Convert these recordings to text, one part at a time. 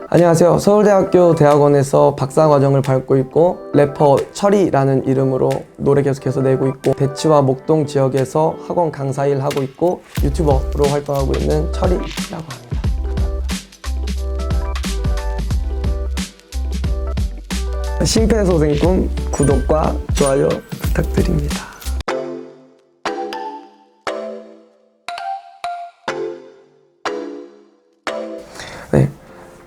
안녕하세요. 서울대학교 대학원에서 박사과정을 밟고 있고 래퍼 철이라는 이름으로 노래 계속해서 내고 있고 대치와 목동 지역에서 학원 강사 일 하고 있고 유튜버로 활동하고 있는 철이라고 합니다. 심폐소생 꿈 구독과 좋아요 부탁드립니다. 네.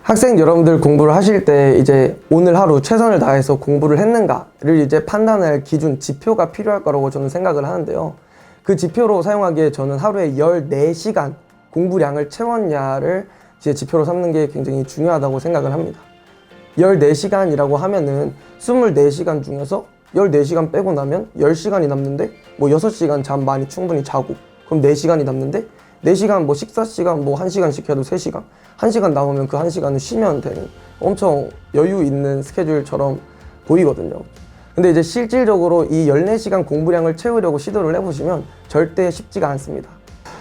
학생 여러분들 공부를 하실 때 이제 오늘 하루 최선을 다해서 공부를 했는가를 이제 판단할 기준, 지표가 필요할 거라고 저는 생각을 하는데요. 그 지표로 사용하기에 저는 하루에 14시간 공부량을 채웠냐를 제 지표로 삼는 게 굉장히 중요하다고 생각을 합니다. 14시간이라고 하면은 24시간 중에서 14시간 빼고 나면 10시간이 남는데 뭐 6시간 잠 많이 충분히 자고 그럼 4시간이 남는데 4시간 뭐 식사 시간 뭐 1시간씩 해도 3시간 1시간 남으면 그 1시간은 쉬면 되는 엄청 여유 있는 스케줄처럼 보이거든요. 근데 이제 실질적으로 이 14시간 공부량을 채우려고 시도를 해보시면 절대 쉽지가 않습니다.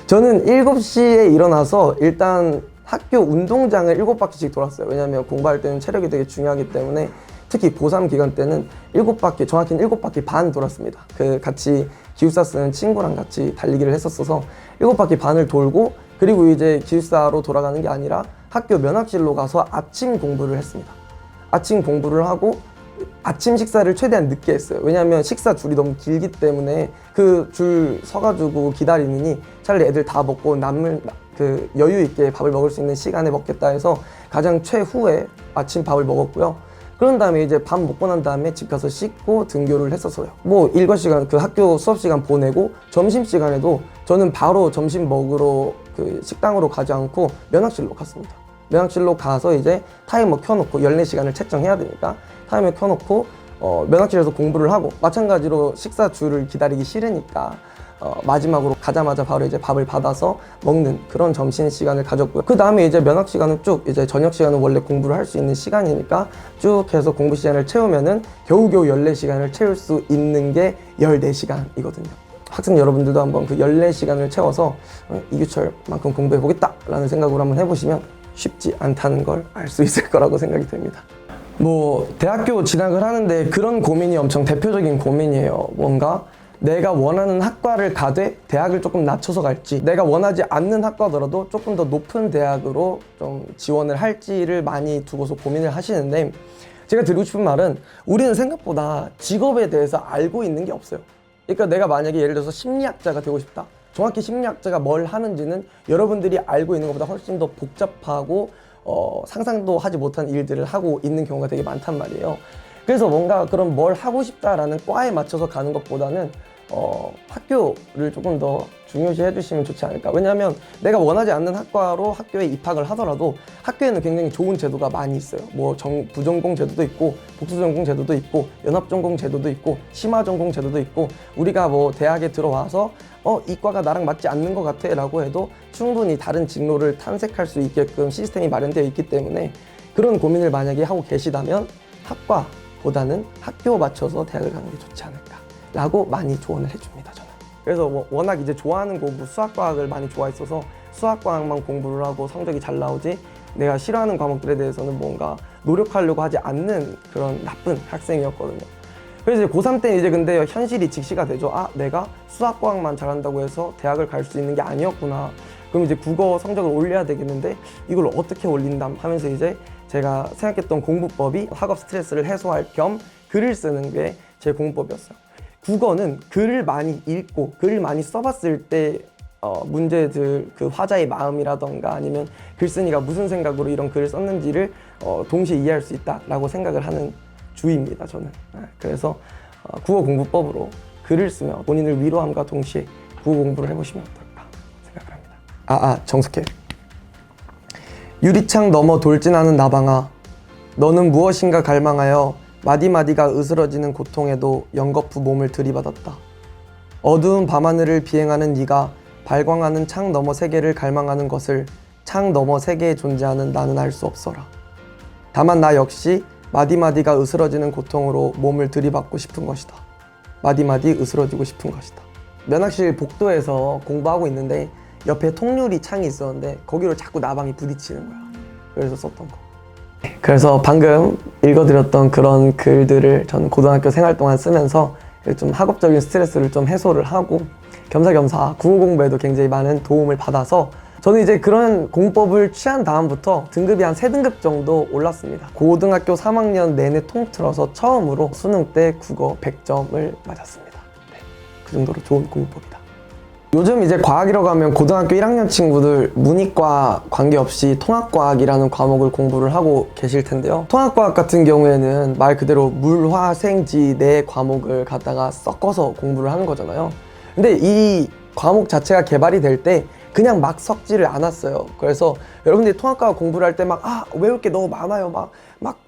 저는 7시에 일어나서 일단 학교 운동장을 7바퀴씩 돌았어요. 왜냐면 공부할 때는 체력이 되게 중요하기 때문에 특히 고3 기간 때는 7바퀴, 정확히는 7바퀴 반 돌았습니다. 그 같이 기숙사 쓰는 친구랑 같이 달리기를 했었어서 7바퀴 반을 돌고 그리고 이제 기숙사로 돌아가는 게 아니라 학교 면학실로 가서 아침 공부를 했습니다. 아침 공부를 하고 아침 식사를 최대한 늦게 했어요. 왜냐면 식사 줄이 너무 길기 때문에 그 줄 서가지고 기다리느니 차라리 애들 다 먹고 남을 그 여유 있게 밥을 먹을 수 있는 시간에 먹겠다 해서 가장 최후에 아침 밥을 먹었고요. 그런 다음에 이제 밥 먹고 난 다음에 집 가서 씻고 등교를 했었어요. 뭐 일과 시간, 그 학교 수업 시간 보내고 점심 시간에도 저는 바로 점심 먹으러 그 식당으로 가지 않고 면학실로 갔습니다. 면학실로 가서 이제 타이머 켜놓고 14시간을 채점해야 되니까 타이머 켜놓고 면학실에서 공부를 하고 마찬가지로 식사 줄을 기다리기 싫으니까 마지막으로 가자마자 바로 이제 밥을 받아서 먹는 그런 점심 시간을 가졌고요. 그 다음에 이제 면학 시간은 쭉 이제 저녁 시간은 원래 공부를 할 수 있는 시간이니까 쭉 해서 공부 시간을 채우면은 겨우겨우 14시간을 채울 수 있는 게 14시간이거든요. 학생 여러분들도 한번 그 14시간을 채워서 이규철만큼 공부해 보겠다 라는 생각으로 한번 해보시면 쉽지 않다는 걸 알 수 있을 거라고 생각이 됩니다. 뭐 대학교 진학을 하는데 그런 고민이 엄청 대표적인 고민이에요. 뭔가 내가 원하는 학과를 가되 대학을 조금 낮춰서 갈지 내가 원하지 않는 학과더라도 조금 더 높은 대학으로 좀 지원을 할지를 많이 두고서 고민을 하시는데 제가 드리고 싶은 말은 우리는 생각보다 직업에 대해서 알고 있는 게 없어요. 그러니까 내가 만약에 예를 들어서 심리학자가 되고 싶다. 정확히 심리학자가 뭘 하는지는 여러분들이 알고 있는 것보다 훨씬 더 복잡하고 상상도 하지 못한 일들을 하고 있는 경우가 되게 많단 말이에요. 그래서 뭔가 그런 뭘 하고 싶다라는 과에 맞춰서 가는 것보다는 학교를 조금 더 중요시 해주시면 좋지 않을까. 왜냐하면 내가 원하지 않는 학과로 학교에 입학을 하더라도 학교에는 굉장히 좋은 제도가 많이 있어요. 뭐 부전공 제도도 있고 복수전공 제도도 있고 연합전공 제도도 있고 심화전공 제도도 있고 우리가 뭐 대학에 들어와서 이 과가 나랑 맞지 않는 것 같아 라고 해도 충분히 다른 진로를 탐색할 수 있게끔 시스템이 마련되어 있기 때문에 그런 고민을 만약에 하고 계시다면 학과보다는 학교 맞춰서 대학을 가는 게 좋지 않을까 라고 많이 조언을 해줍니다. 저는 그래서 워낙 이제 좋아하는 공부 수학과학을 많이 좋아했어서 수학과학만 공부를 하고 성적이 잘 나오지 내가 싫어하는 과목들에 대해서는 뭔가 노력하려고 하지 않는 그런 나쁜 학생이었거든요. 그래서 이제 고3 때 이제 근데 현실이 직시가 되죠. 내가 수학과학만 잘한다고 해서 대학을 갈 수 있는 게 아니었구나. 그럼 이제 국어 성적을 올려야 되겠는데 이걸 어떻게 올린다 하면서 이제 제가 생각했던 공부법이 학업 스트레스를 해소할 겸 글을 쓰는 게 제 공부법이었어요. 국어는 글을 많이 읽고 글을 많이 써봤을 때 문제들 그 화자의 마음이라던가 아니면 글쓴이가 무슨 생각으로 이런 글을 썼는지를 동시에 이해할 수 있다라고 생각을 하는 주의입니다. 저는. 그래서 국어 공부법으로 글을 쓰며 본인을 위로함과 동시에 국어 공부를 해보시면 어떨까 생각을 합니다. 정숙해. 유리창 너머 돌진하는 나방아, 너는 무엇인가 갈망하여 마디마디가 으스러지는 고통에도 연거푸 몸을 들이받았다. 어두운 밤하늘을 비행하는 네가 발광하는 창 너머 세계를 갈망하는 것을 창 너머 세계에 존재하는 나는 알 수 없어라. 다만 나 역시 마디마디가 으스러지는 고통으로 몸을 들이받고 싶은 것이다. 마디마디 으스러지고 싶은 것이다. 면학실 복도에서 공부하고 있는데 옆에 통유리 창이 있었는데 거기로 자꾸 나방이 부딪히는 거야. 그래서 썼던 거. 그래서 방금 읽어드렸던 그런 글들을 저는 고등학교 생활 동안 쓰면서 좀 학업적인 스트레스를 좀 해소를 하고 겸사겸사 국어 공부에도 굉장히 많은 도움을 받아서 저는 이제 그런 공법을 취한 다음부터 등급이 한 3등급 정도 올랐습니다. 고등학교 3학년 내내 통틀어서 처음으로 수능 때 국어 100점을 맞았습니다. 네, 그 정도로 좋은 공법이다. 요즘 이제 과학이라고 하면 고등학교 1학년 친구들 문이과 관계없이 통합과학이라는 과목을 공부를 하고 계실 텐데요. 통합과학 같은 경우에는 말 그대로 물, 화, 생, 지 4과목을 갖다가 섞어서 공부를 하는 거잖아요. 근데 이 과목 자체가 개발이 될 때 그냥 막 섞지를 않았어요. 그래서 여러분들이 통합과학 공부를 할 때 외울 게 너무 많아요. 막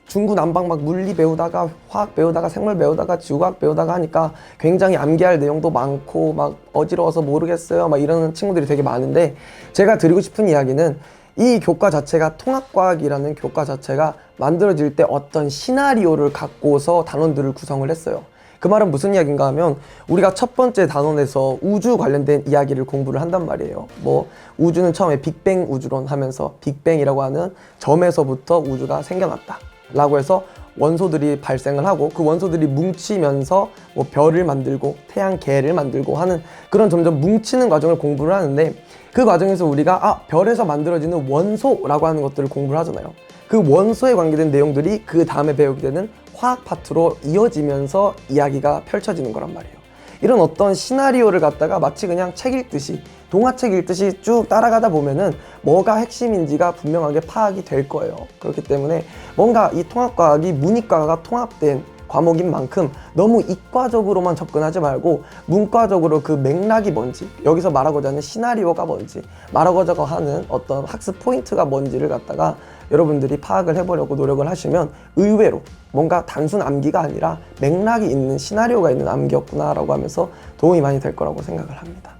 중구난방 막 물리 배우다가 화학 배우다가 생물 배우다가 지구과학 배우다가 하니까 굉장히 암기할 내용도 많고 막 어지러워서 모르겠어요. 막 이러는 친구들이 되게 많은데 제가 드리고 싶은 이야기는 이 교과 자체가 통합과학이라는 교과 자체가 만들어질 때 어떤 시나리오를 갖고서 단원들을 구성을 했어요. 그 말은 무슨 이야기인가 하면 우리가 첫 번째 단원에서 우주 관련된 이야기를 공부를 한단 말이에요. 뭐 우주는 처음에 빅뱅 우주론 하면서 빅뱅이라고 하는 점에서부터 우주가 생겨났다 라고 해서 원소들이 발생을 하고 그 원소들이 뭉치면서 뭐 별을 만들고 태양계를 만들고 하는 그런 점점 뭉치는 과정을 공부를 하는데 그 과정에서 우리가 별에서 만들어지는 원소라고 하는 것들을 공부를 하잖아요. 그 원소에 관계된 내용들이 그 다음에 배우게 되는 화학 파트로 이어지면서 이야기가 펼쳐지는 거란 말이에요. 이런 어떤 시나리오를 갖다가 마치 그냥 책 읽듯이 동화책 읽듯이 쭉 따라가다 보면은 뭐가 핵심인지가 분명하게 파악이 될 거예요. 그렇기 때문에 뭔가 이 통합과학이 문이과가 통합된 과목인 만큼 너무 이과적으로만 접근하지 말고 문과적으로 그 맥락이 뭔지 여기서 말하고자 하는 시나리오가 뭔지 말하고자 하는 어떤 학습 포인트가 뭔지를 갖다가 여러분들이 파악을 해보려고 노력을 하시면 의외로 뭔가 단순 암기가 아니라 맥락이 있는 시나리오가 있는 암기였구나 라고 하면서 도움이 많이 될 거라고 생각을 합니다.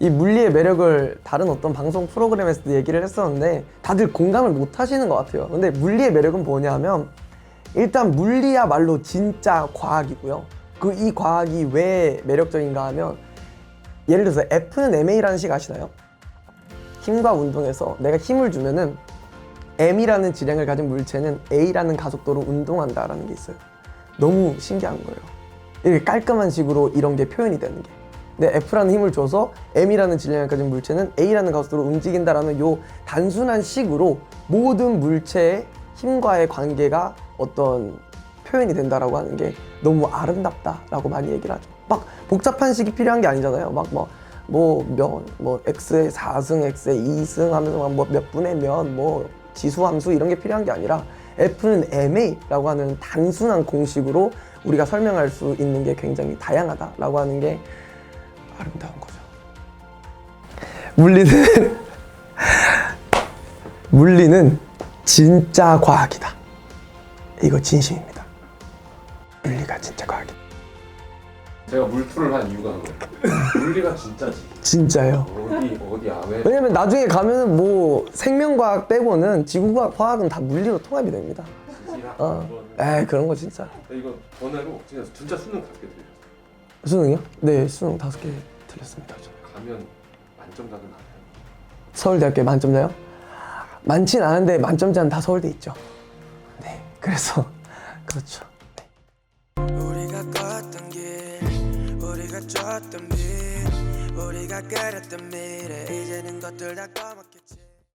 이 물리의 매력을 다른 어떤 방송 프로그램에서도 얘기를 했었는데 다들 공감을 못 하시는 것 같아요. 근데 물리의 매력은 뭐냐면 일단 물리야말로 진짜 과학이고요. 이 과학이 왜 매력적인가 하면 예를 들어서 F는 ma라는 식 아시나요? 힘과 운동에서 내가 힘을 주면은 m이라는 질량을 가진 물체는 a라는 가속도로 운동한다 라는 게 있어요. 너무 신기한 거예요. 이렇게 깔끔한 식으로 이런 게 표현이 되는 게. 근데 F라는 힘을 줘서 m이라는 질량을 가진 물체는 a라는 가속도로 움직인다라는 요 단순한 식으로 모든 물체의 힘과의 관계가 어떤 표현이 된다라고 하는 게 너무 아름답다라고 많이 얘기를 하죠. 막 복잡한 식이 필요한 게 아니잖아요. x의 4승, x의 2승 하면서 몇 분의 몇, 지수함수 이런 게 필요한 게 아니라 F는 ma라고 하는 단순한 공식으로 우리가 설명할 수 있는 게 굉장히 다양하다라고 하는 게 아름다운 거죠. 물리는 진짜 과학이다. 이거 진심입니다. 물리가 진짜 과학이다. 제가 물투를 한 이유가 그거예요. 물리가 진짜지. 진짜요. 어디야? 왜? 왜냐면 나중에 가면은 뭐 생명과학 빼고는 지구과학, 화학은 다 물리로 통합이 됩니다. 그런 거 진짜. 이거 번외로 진짜 수능 5개 틀렸어요. 수능이요? 네, 수능 5개 틀렸습니다. 가면 만점자는 나요? 서울대학교에 만점자요? 많진 않은데 만점자는 다 서울대 있죠. 네, 그래서 그렇죠. 우리가 걷던 길, 우리가 줬던 빛, 우리가 그렸던 미래, 이제는 것들 다 꺼먹겠지.